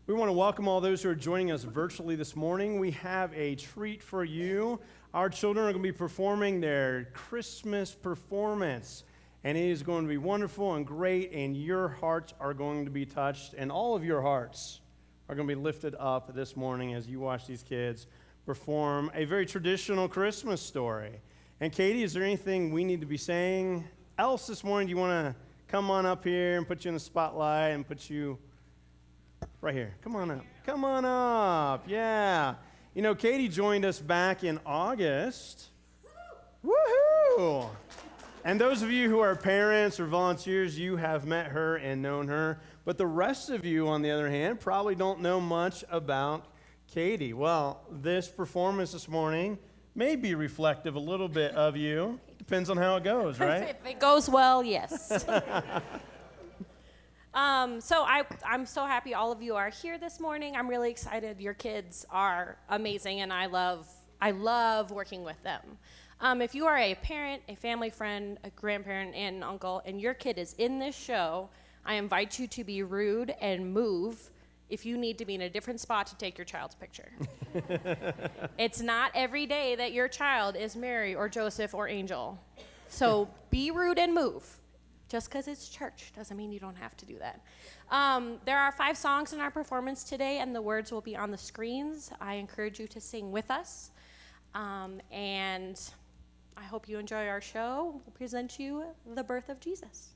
We want to welcome all those who are joining us virtually this morning. We have a treat for you. Our children are going to be performing their Christmas performance, and it is going to be wonderful and great, and your hearts are going to be touched, and all of your hearts are going to be lifted up this morning as you watch these kids perform a very traditional Christmas story. And Katie, is there anything we need to be saying else this morning? Do you want to come on up here and put you in the spotlight and put you right here? Come on up. Come on up. Yeah. You know, Katie joined us back in August. Woohoo! And those of you who are parents or volunteers, you have met her and known her. But the rest of you, on the other hand, probably don't know much about Katie. Well, this performance this morning may be reflective a little bit of you. Depends on how it goes, right? If it goes well, yes. So I'm so happy all of you are here this morning. I'm really excited. Your kids are amazing, and I love working with them. If you are a parent, a family friend, a grandparent, and an uncle, and your kid is in this show, I invite you to be rude and move if you need to be in a different spot to take your child's picture. It's not every day that your child is Mary or Joseph or Angel. So be rude and move. Just because it's church doesn't mean you don't have to do that. There are 5 songs in our performance today, and the words will be on the screens. I encourage you to sing with us. And I hope you enjoy our show. We'll present you the birth of Jesus.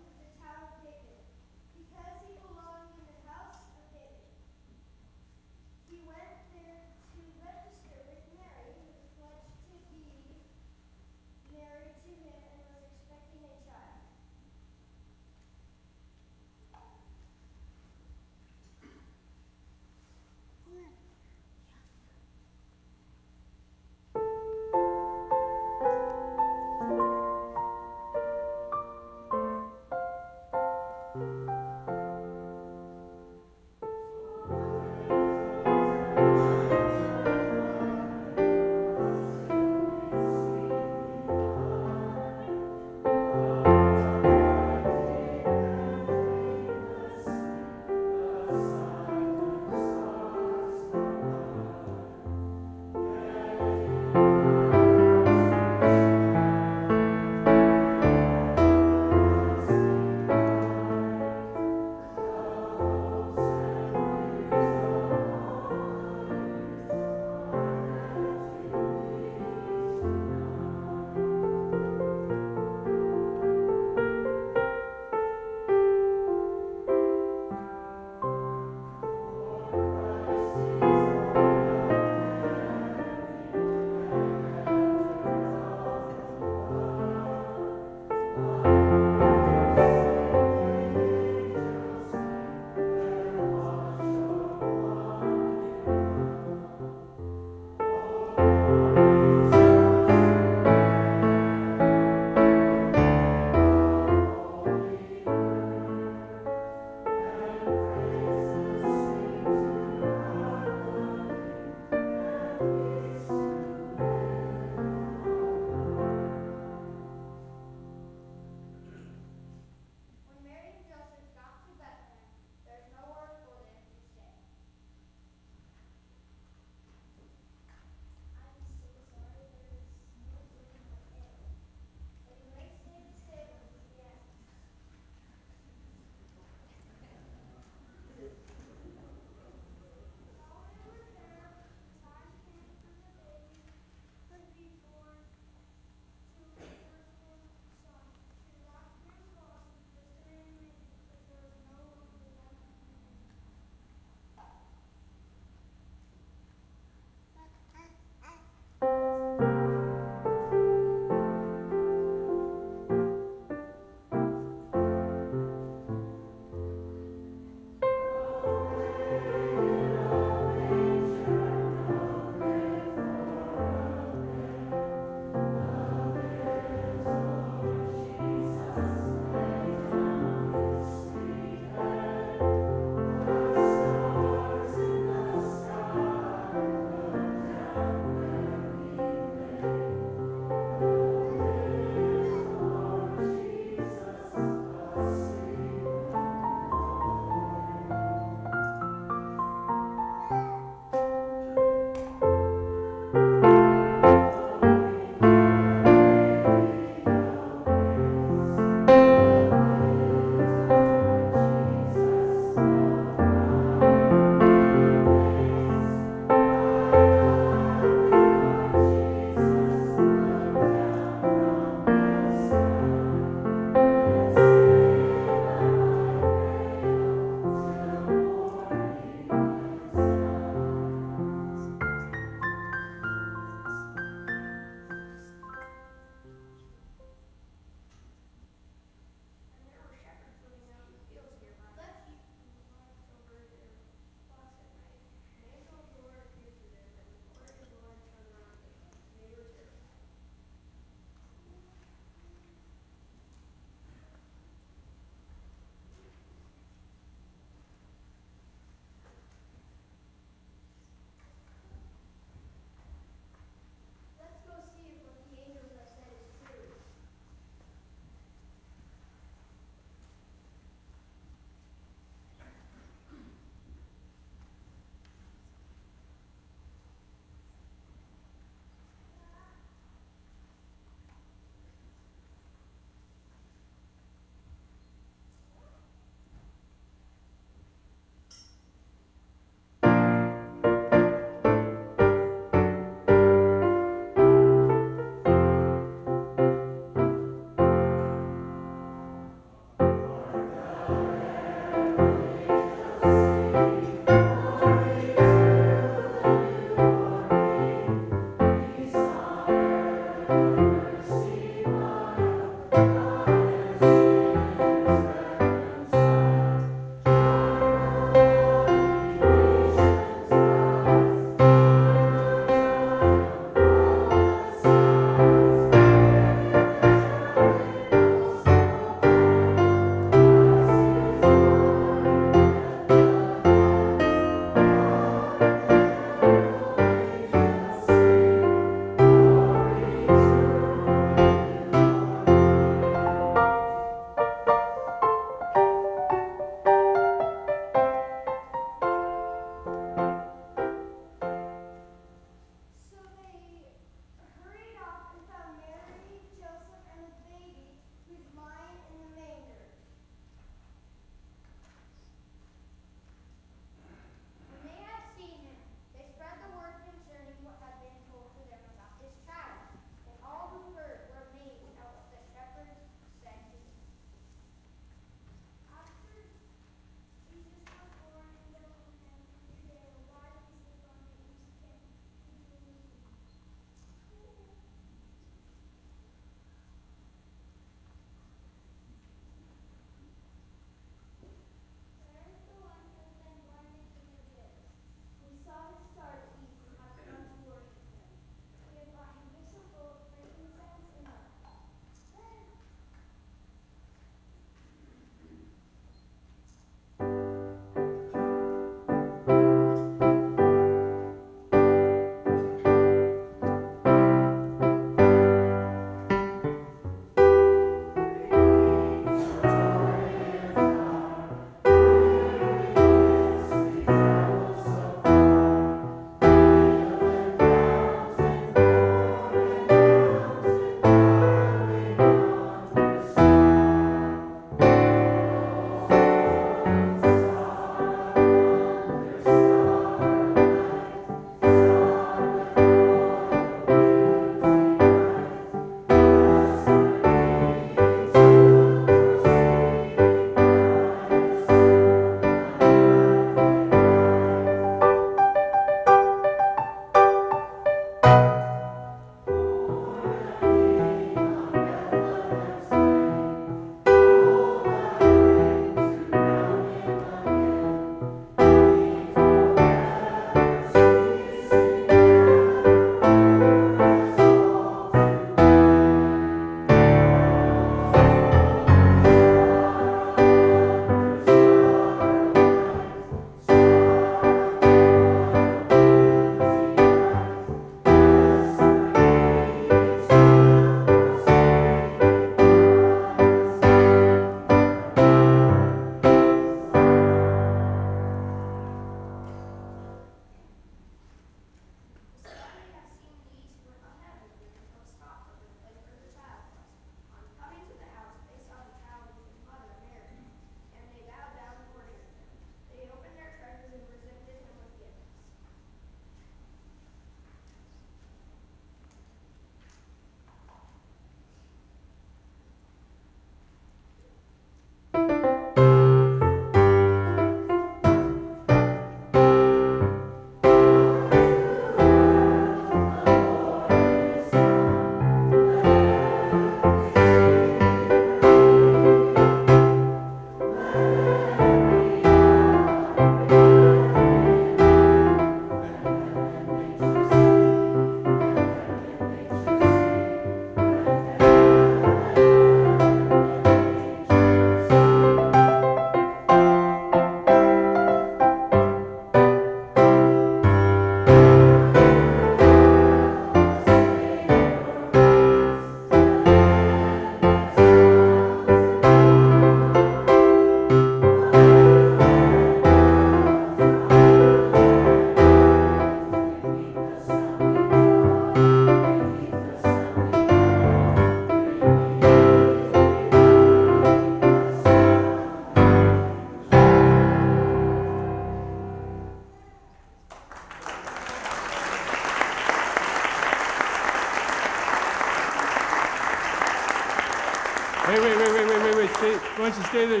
Wait. Stay, why don't you stay there.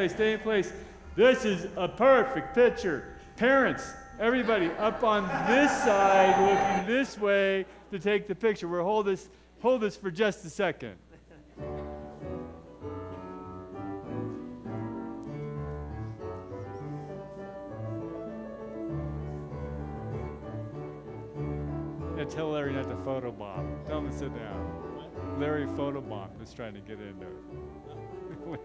Stay in place. This is a perfect picture. Parents, everybody up on this side, looking this way to take the picture. We'll hold this for just a second. Yeah, tell Larry not to photobomb. Tell him to sit down. Larry photobombed. Was trying to get into it.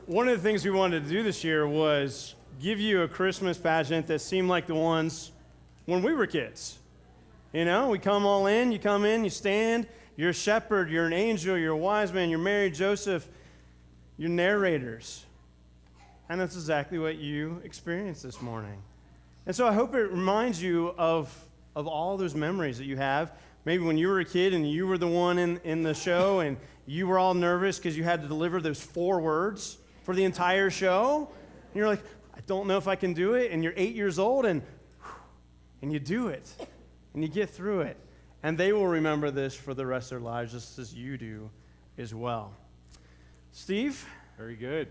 One of the things we wanted to do this year was give you a Christmas pageant that seemed like the ones when we were kids. You know, we come all in, you stand, you're a shepherd, you're an angel, you're a wise man, you're Mary, Joseph, you're narrators. And that's exactly what you experienced this morning. And so I hope it reminds you of all those memories that you have. Maybe when you were a kid and you were the one in the show and you were all nervous because you had to deliver those 4 words for the entire show. And you're like, I don't know if I can do it. And you're 8 years old and you do it. And you get through it. And they will remember this for the rest of their lives just as you do as well. Steve? Very good.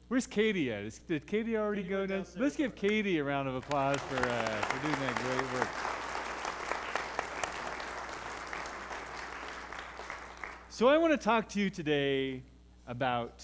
Where's Katie at? Did Katie already go down? Let's give Katie a round of applause for doing that great work. So I want to talk to you today about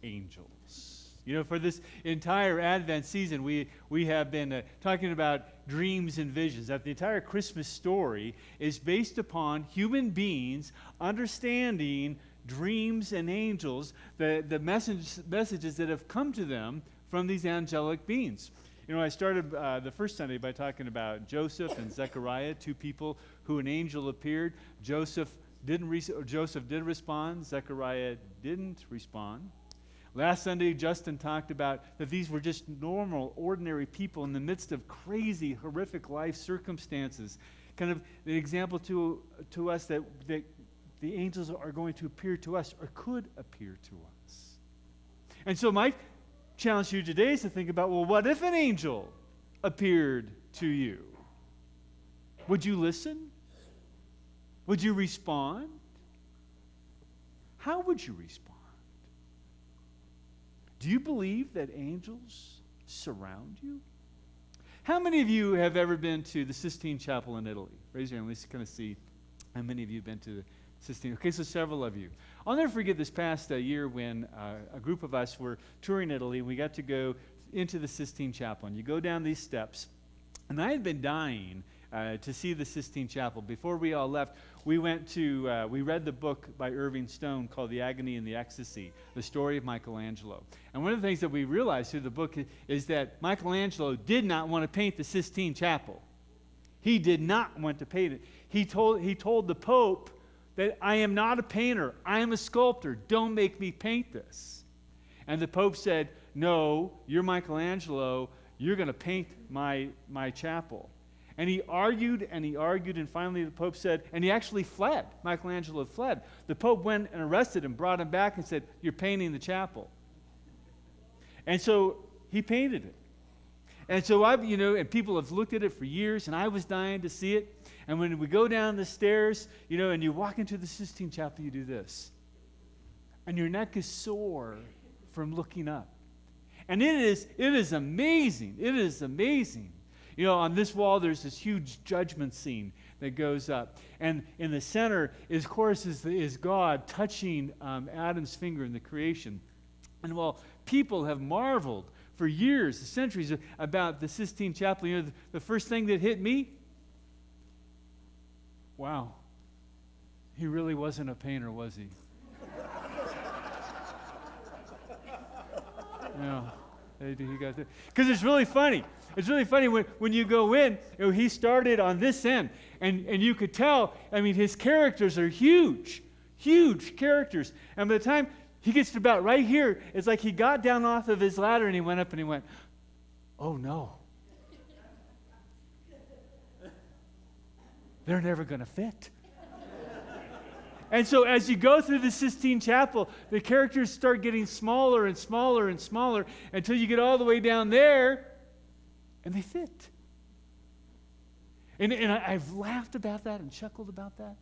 angels. You know, for this entire Advent season, we have been talking about dreams and visions. That the entire Christmas story is based upon human beings understanding dreams and angels, the messages that have come to them from these angelic beings. You know, I started the first Sunday by talking about Joseph and Zechariah, 2 people who an angel appeared. Joseph did respond. Zechariah didn't respond. Last Sunday, Justin talked about that these were just normal, ordinary people in the midst of crazy, horrific life circumstances. Kind of the example to us that the angels are going to appear to us or could appear to us. And so my challenge to you today is to think about, well, what if an angel appeared to you? Would you listen? Would you respond? How would you respond? Do you believe that angels surround you? How many of you have ever been to the Sistine Chapel in Italy? Raise your hand. Let's kind of see how many of you have been to the Sistine. Okay, so several of you. I'll never forget this past year when a group of us were touring Italy, and we got to go into the Sistine Chapel. And you go down these steps, and I had been dying to see the Sistine Chapel. Before we all left, we went to, we read the book by Irving Stone called The Agony and the Ecstasy, the story of Michelangelo. And one of the things that we realized through the book is that Michelangelo did not want to paint the Sistine Chapel. He did not want to paint it. He told the Pope that I am not a painter, I am a sculptor. Don't make me paint this. And the Pope said, no, you're Michelangelo, you're going to paint my chapel. And he argued, and finally the Pope said, and he actually fled. Michelangelo fled. The Pope went and arrested him, brought him back, and said, you're painting the chapel. And so he painted it. And so and people have looked at it for years, and I was dying to see it. And when we go down the stairs, and you walk into the Sistine Chapel, you do this. And your neck is sore from looking up. And it is amazing. It is amazing. You know, on this wall, there's this huge judgment scene that goes up. And in the center, of course, is God touching Adam's finger in the creation. And while people have marveled for years, centuries, about the Sistine Chapel, you know, the first thing that hit me, wow, he really wasn't a painter, was he? Yeah, because it's really funny. It's really funny when you go in, you know, he started on this end, and you could tell, I mean, his characters are huge, huge characters. And by the time he gets to about right here, it's like he got down off of his ladder and he went up and he went, oh no. They're never going to fit. And so as you go through the Sistine Chapel, the characters start getting smaller and smaller and smaller until you get all the way down there, and they fit. And I've laughed about that and chuckled about that.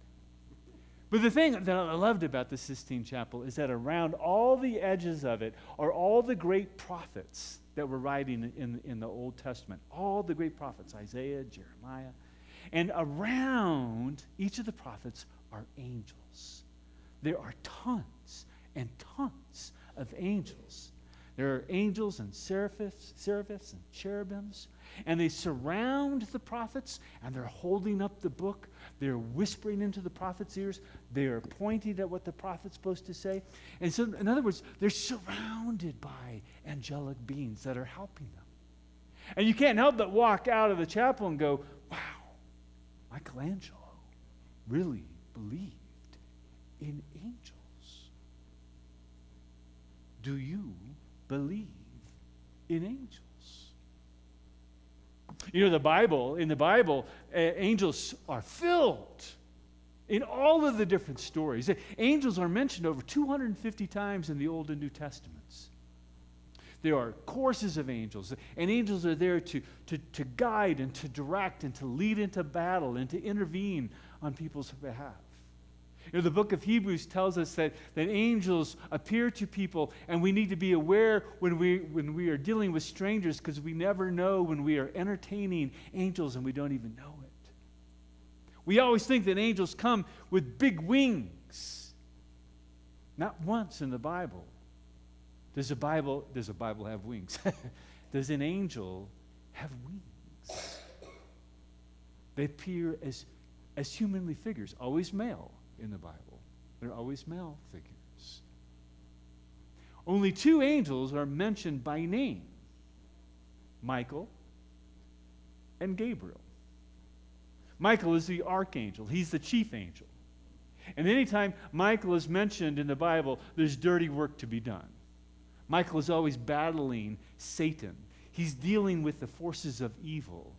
But the thing that I loved about the Sistine Chapel is that around all the edges of it are all the great prophets that were writing in the Old Testament. All the great prophets, Isaiah, Jeremiah. And around each of the prophets are angels. There are tons and tons of angels. There are angels and seraphims and cherubims, and they surround the prophets, and they're holding up the book. They're whispering into the prophet's ears. They are pointing at what the prophet's supposed to say. And so, in other words, they're surrounded by angelic beings that are helping them. And you can't help but walk out of the chapel and go, wow, Michelangelo really believed in angels. Do you believe in angels? You know, in the Bible, angels are filled in all of the different stories. Angels are mentioned over 250 times in the Old and New Testaments. There are courses of angels, and angels are there to guide and to direct and to lead into battle and to intervene on people's behalf. You know, the book of Hebrews tells us that angels appear to people, and we need to be aware when we are dealing with strangers, because we never know when we are entertaining angels and we don't even know it. We always think that angels come with big wings. Not once in the Bible does a Bible have wings. Does an angel have wings? They appear as humanly figures, always male in the Bible. They're always male figures. Only two angels are mentioned by name: Michael and Gabriel. Michael is the archangel. He's the chief angel. And anytime Michael is mentioned in the Bible, there's dirty work to be done. Michael is always battling Satan. He's dealing with the forces of evil.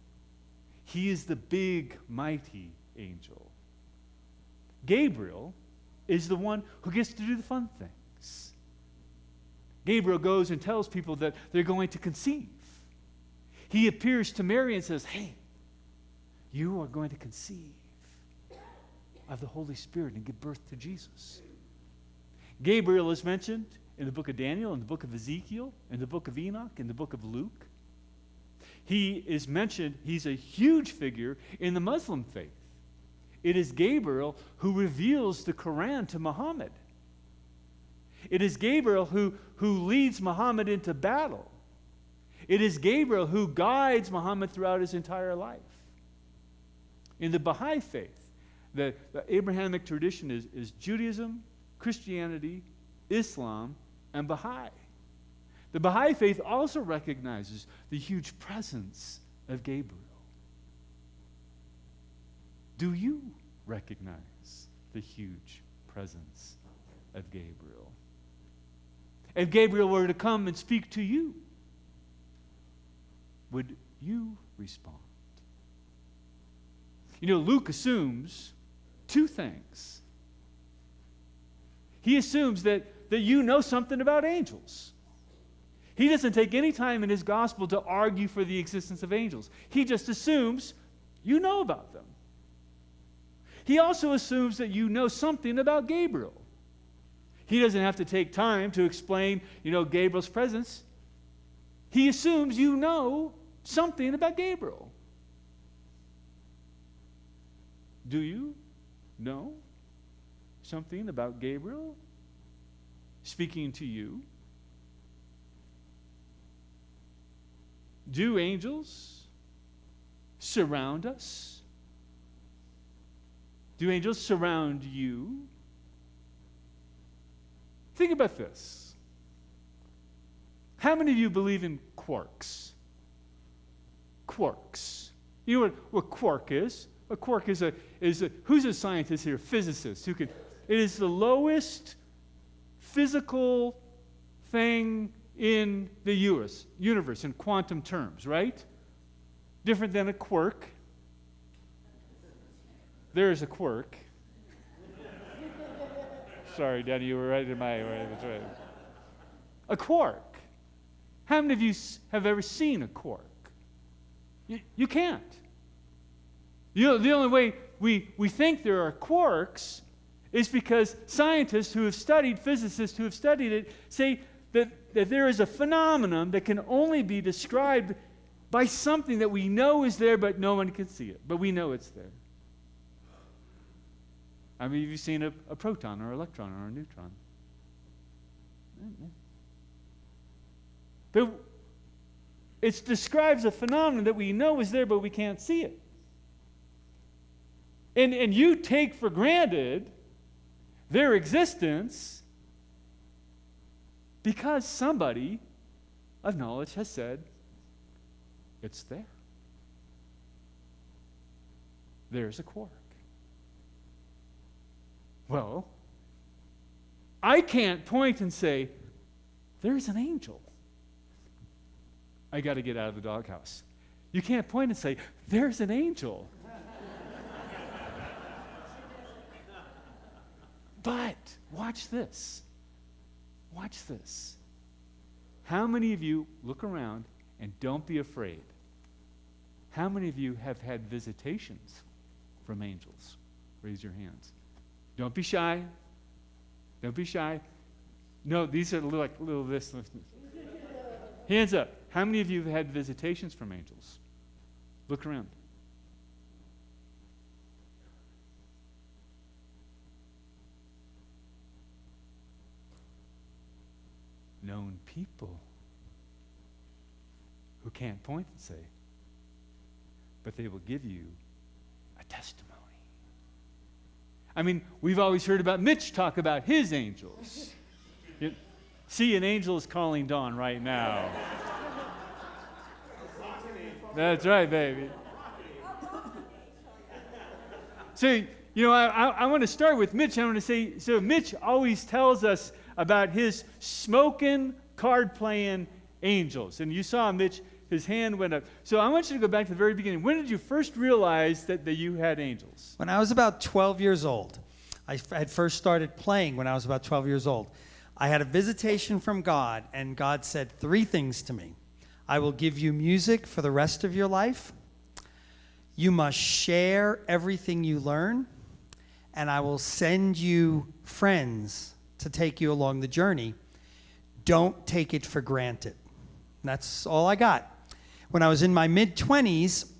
He is the big, mighty angel. Gabriel is the one who gets to do the fun things. Gabriel goes and tells people that they're going to conceive. He appears to Mary and says, hey, you are going to conceive of the Holy Spirit and give birth to Jesus. Gabriel is mentioned in the book of Daniel, in the book of Ezekiel, in the book of Enoch, in the book of Luke. He is mentioned, he's a huge figure in the Muslim faith. It is Gabriel who reveals the Quran to Muhammad. It is Gabriel who leads Muhammad into battle. It is Gabriel who guides Muhammad throughout his entire life. In the Baha'i faith, the Abrahamic tradition is Judaism, Christianity, Islam, and Baha'i. The Baha'i faith also recognizes the huge presence of Gabriel. Do you recognize the huge presence of Gabriel? If Gabriel were to come and speak to you, would you respond? You know, Luke assumes two things. He assumes that you know something about angels. He doesn't take any time in his gospel to argue for the existence of angels. He just assumes you know about them. He also assumes that you know something about Gabriel. He doesn't have to take time to explain, Gabriel's presence. He assumes you know something about Gabriel. Do you know something about Gabriel speaking to you? Do angels surround us? Do angels surround you? Think about this. How many of you believe in quarks? Quarks. You know what quark is? A quark is who's a scientist here? Physicist who can. It is the lowest physical thing in the universe in quantum terms, right? Different than a quark. There is a quark. Sorry, Danny, you were right in my way. That's right. A quark. How many of you have ever seen a quark? You can't. You know, the only way we think there are quarks is because scientists who have studied, physicists who have studied it, say that there is a phenomenon that can only be described by something that we know is there, but no one can see it. But we know it's there. I mean, have you seen a proton or electron or a neutron? But it describes a phenomenon that we know is there, but we can't see it. And you take for granted their existence because somebody of knowledge has said, it's there. There's a quark. Well, I can't point and say, there's an angel. I got to get out of the doghouse. You can't point and say, there's an angel. But watch this. Watch this. How many of you look around and don't be afraid? How many of you have had visitations from angels? Raise your hands. Don't be shy. Don't be shy. No, these are like little this. Hands up. How many of you have had visitations from angels? Look around. Known people who can't point and say, but they will give you a testimony. I mean, we've always heard about Mitch talk about his angels. See, an angel is calling Dawn right now. That's right, baby. So, you know, I want to start with Mitch. I want to say, so Mitch always tells us about his smoking, card-playing angels. And you saw Mitch, his hand went up. So I want you to go back to the very beginning. When did you first realize that you had angels? When I was about 12 years old. I had first started playing when I was about 12 years old. I had a visitation from God, and God said 3 things to me. I will give you music for the rest of your life. You must share everything you learn. And I will send you friends to take you along the journey. Don't take it for granted. And that's all I got. When I was in my mid-20s,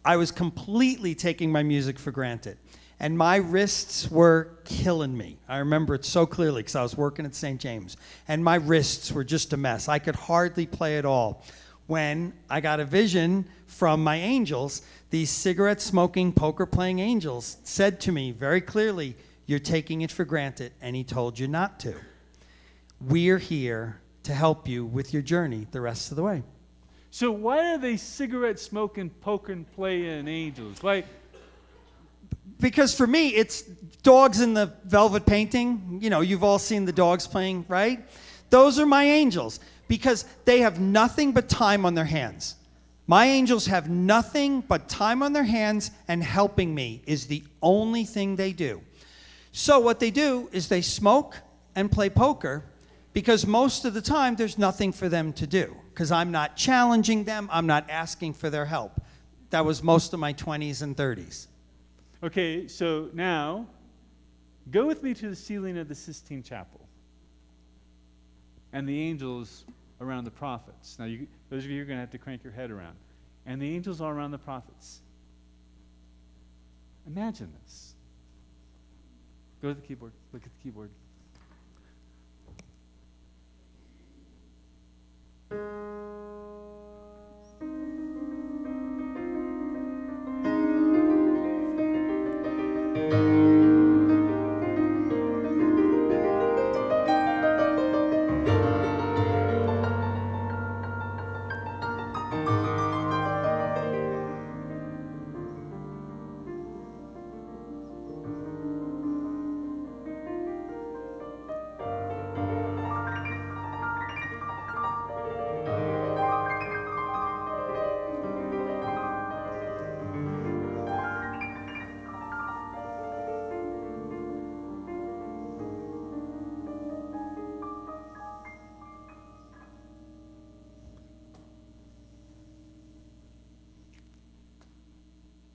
I was completely taking my music for granted. And my wrists were killing me. I remember it so clearly because I was working at St. James. And my wrists were just a mess. I could hardly play at all. When I got a vision from my angels, these cigarette-smoking, poker-playing angels said to me very clearly, you're taking it for granted, and he told you not to. We're here to help you with your journey the rest of the way. So why are they cigarette-smoking, poker-playing angels? Why? Because for me, it's dogs in the velvet painting. You know, you've all seen the dogs playing, right? Those are my angels because they have nothing but time on their hands. My angels have nothing but time on their hands, and helping me is the only thing they do. So what they do is they smoke and play poker because most of the time there's nothing for them to do because I'm not challenging them. I'm not asking for their help. That was most of my 20s and 30s. Okay, so now go with me to the ceiling of the Sistine Chapel and the angels around the prophets. Now, those of you are going to have to crank your head around. And the angels all around the prophets. Imagine this. Go to the keyboard. Look at the keyboard.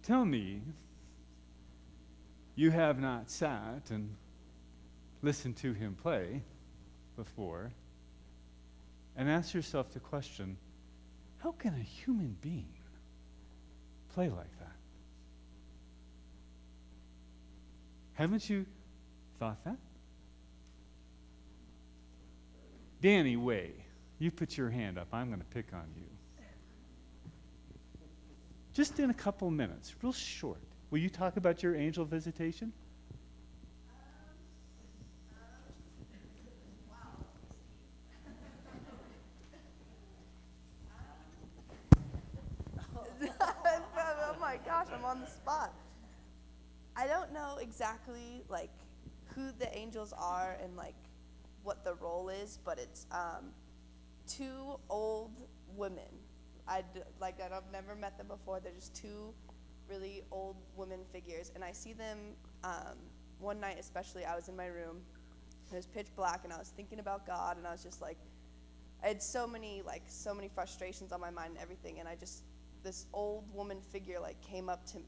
Tell me you have not sat and listened to him play before and asked yourself the question, how can a human being play like that? Haven't you thought that? Danny Way, you put your hand up. I'm going to pick on you. Just in a couple minutes, real short, will you talk about your angel visitation? Oh my gosh, I'm on the spot. I don't know exactly like who the angels are and like what the role is, but it's two old women. I've never met them before. They're just two really old women figures, and I see them one night especially. I was in my room, it was pitch black, and I was thinking about God, and I was just like, I had so many frustrations on my mind and everything, and this old woman figure like came up to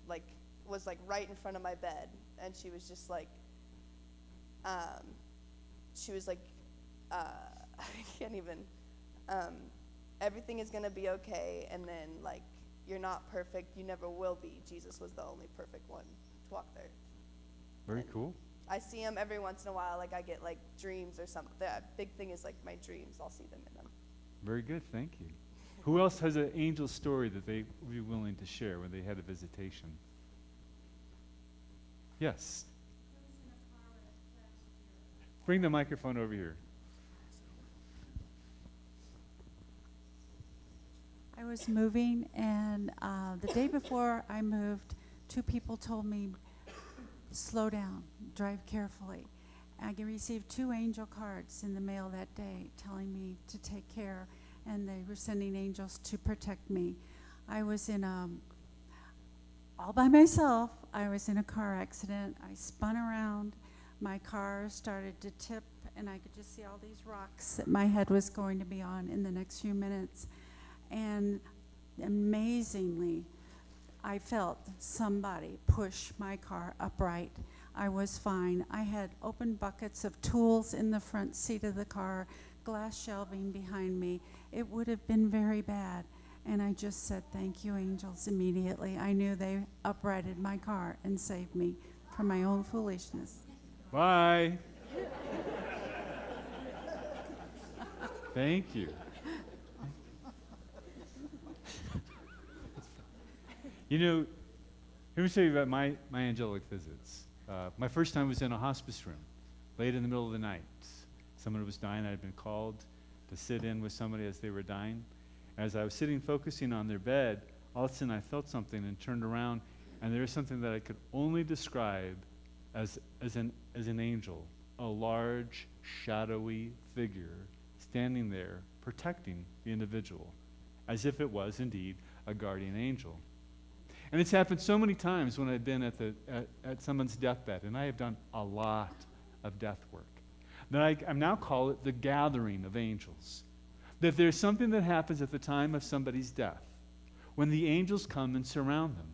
was like right in front of my bed, and she was just like, I can't even. Everything is going to be okay, and then, like, you're not perfect, you never will be. Jesus was the only perfect one to walk there. Very cool. I see him every once in a while, like, I get, like, dreams or something. The big thing is, like, my dreams. I'll see them in them. Very good, thank you. Who else has an angel story that they would be willing to share when they had a visitation? Yes. Bring the microphone over here. I was moving, and the day before I moved, two people told me, slow down, drive carefully. I received 2 angel cards in the mail that day telling me to take care, and they were sending angels to protect me. I was in all by myself. I was in a car accident. I spun around. My car started to tip, and I could just see all these rocks that my head was going to be on in the next few minutes. And amazingly, I felt somebody push my car upright. I was fine. I had open buckets of tools in the front seat of the car, glass shelving behind me. It would have been very bad. And I just said, thank you, angels, immediately. I knew they uprighted my car and saved me from my own foolishness. Bye. Thank you. You know, let me tell you about my angelic visits. My first time was in a hospice room, late in the middle of the night. Someone was dying. I had been called to sit in with somebody as they were dying. As I was sitting focusing on their bed, all of a sudden I felt something and turned around, and there was something that I could only describe as an angel, a large, shadowy figure standing there protecting the individual, as if it was indeed a guardian angel. And it's happened so many times when I've been at someone's deathbed, and I have done a lot of death work, that I now call it the gathering of angels. That there's something that happens at the time of somebody's death, when the angels come and surround them.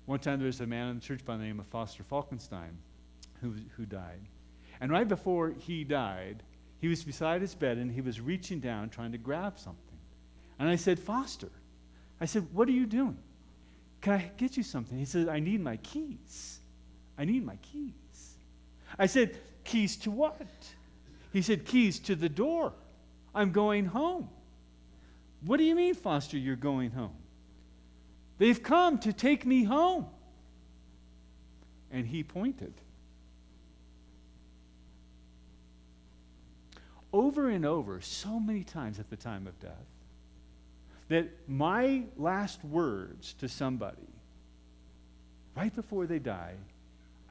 One time there was a man in the church by the name of Foster Falkenstein who died. And right before he died, he was beside his bed, and he was reaching down trying to grab something. And I said, Foster, I said, what are you doing? can I get you something? He said, I need my keys. I need my keys. I said, keys to what? He said, keys to the door. I'm going home. What do you mean, Foster, you're going home? They've come to take me home. And he pointed. Over and over, so many times at the time of death, that my last words to somebody, right before they die,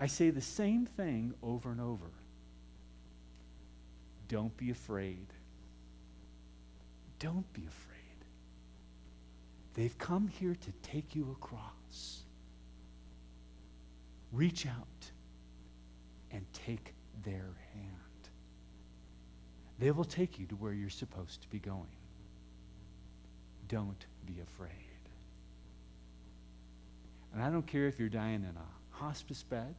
I say the same thing over and over. Don't be afraid. Don't be afraid. They've come here to take you across. Reach out and take their hand. They will take you to where you're supposed to be going. Don't be afraid. And I don't care if you're dying in a hospice bed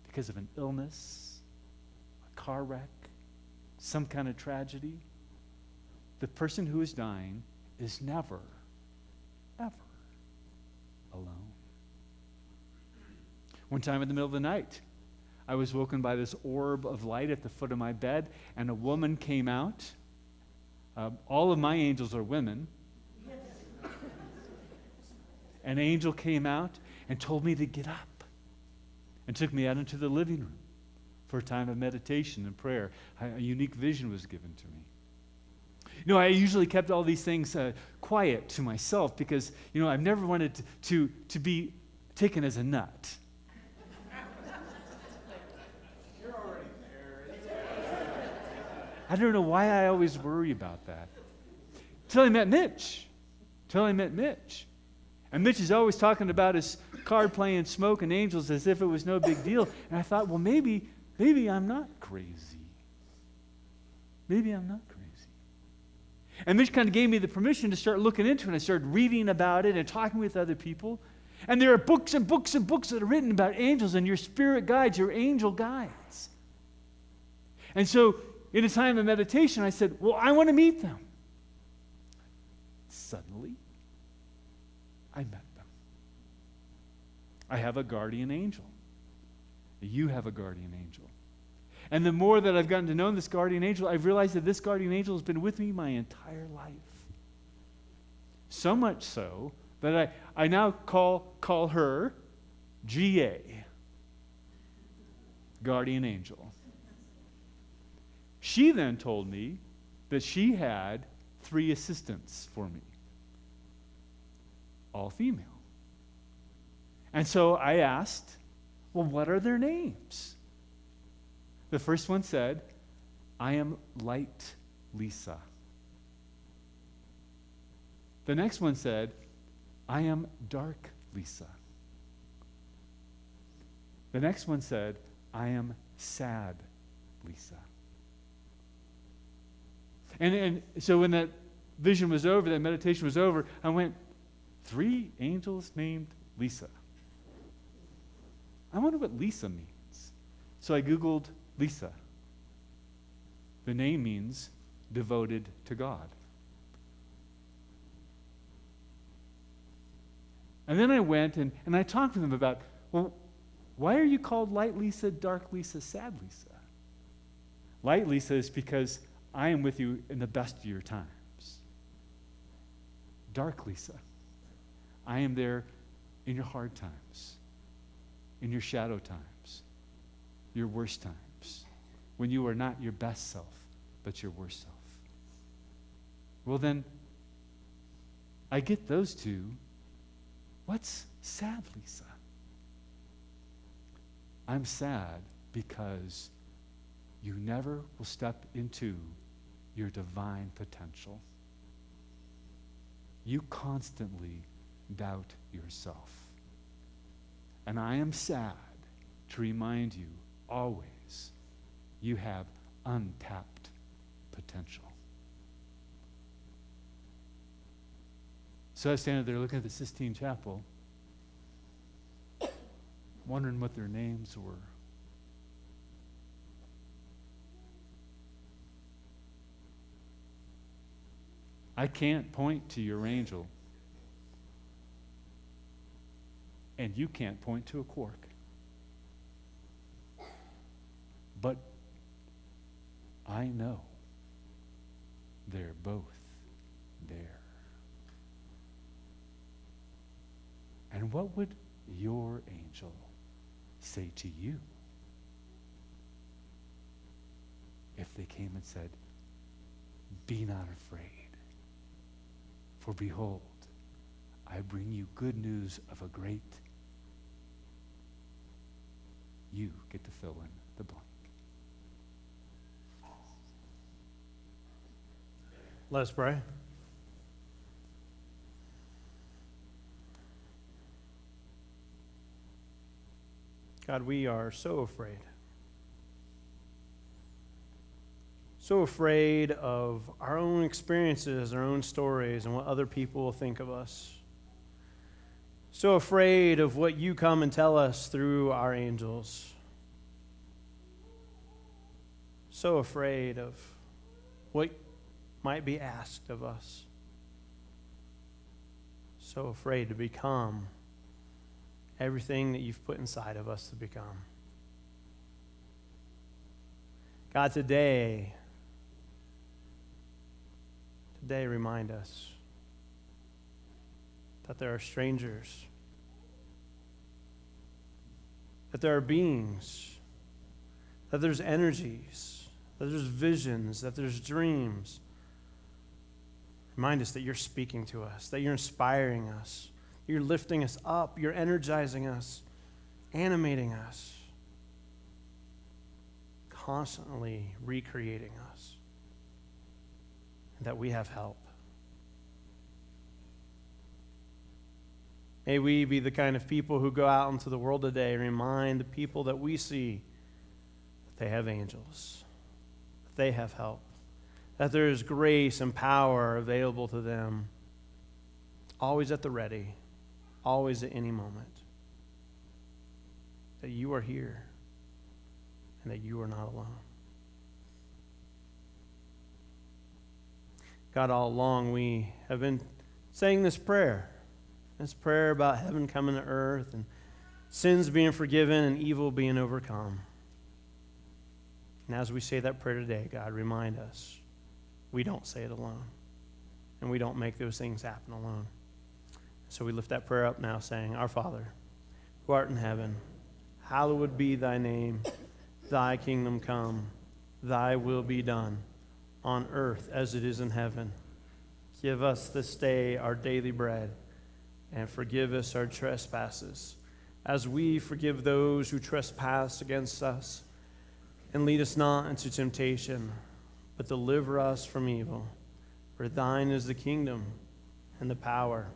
because of an illness, a car wreck, some kind of tragedy. The person who is dying is never, ever alone. One time in the middle of the night, I was woken by this orb of light at the foot of my bed, and a woman came out. All of my angels are women. An angel came out and told me to get up and took me out into the living room for a time of meditation and prayer. A unique vision was given to me. You know, I usually kept all these things quiet to myself because, you know, I've never wanted to be taken as a nut. I don't know why I always worry about that. Till I met Mitch. And Mitch is always talking about his card playing, smoke, and angels as if it was no big deal. And I thought, well, maybe I'm not crazy. Maybe I'm not crazy. And Mitch kind of gave me the permission to start looking into it. And I started reading about it and talking with other people. And there are books and books and books that are written about angels and your spirit guides, your angel guides. And so, in a time of meditation, I said, well, I want to meet them. Suddenly, I met them. I have a guardian angel. You have a guardian angel. And the more that I've gotten to know this guardian angel, I've realized that this guardian angel has been with me my entire life. So much so that I now call her GA, guardian angel. She then told me that she had 3 assistants for me, all female. And so I asked, well, what are their names? The first one said, I am Light Lisa. The next one said, I am Dark Lisa. The next one said, I am Sad Lisa. And so when that vision was over, that meditation was over, I went, 3 angels named Lisa. I wonder what Lisa means. So I Googled Lisa. The name means devoted to God. And then I went and I talked to them about, well, why are you called Light Lisa, Dark Lisa, Sad Lisa? Light Lisa is because I am with you in the best of your times. Dark Lisa, I am there in your hard times, in your shadow times, your worst times, when you are not your best self, but your worst self. Well then, I get those 2. What's sad, Lisa? I'm sad because you never will step into your divine potential. You constantly doubt yourself. And I am sad to remind you always you have untapped potential. So I was standing there looking at the Sistine Chapel, wondering what their names were. I can't point to your angel. and you can't point to a quark. But I know they're both there. And what would your angel say to you if they came and said, "Be not afraid, for behold, I bring you good news of a great..." You get to fill in the blank. Let's pray. God, we are so afraid. So afraid of our own experiences, our own stories, and what other people will think of us. So afraid of what you come and tell us through our angels. So afraid of what might be asked of us. So afraid to become everything that you've put inside of us to become. God, today remind us that there are strangers, that there are beings, that there's energies, that there's visions, that there's dreams. Remind us that you're speaking to us, that you're inspiring us, you're lifting us up, you're energizing us, animating us, constantly recreating us, and that we have help. May we be the kind of people who go out into the world today and remind the people that we see that they have angels, that they have help, that there is grace and power available to them, always at the ready, always at any moment, that you are here and that you are not alone. God, all along we have been saying this prayer about heaven coming to earth and sins being forgiven and evil being overcome. And as we say that prayer today, God, remind us we don't say it alone and we don't make those things happen alone. So we lift that prayer up now saying, Our Father, who art in heaven, hallowed be thy name. Thy kingdom come, thy will be done, on earth as it is in heaven. Give us this day our daily bread, and forgive us our trespasses, as we forgive those who trespass against us. And lead us not into temptation, but deliver us from evil. For thine is the kingdom, and the power,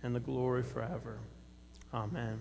and the glory forever. Amen.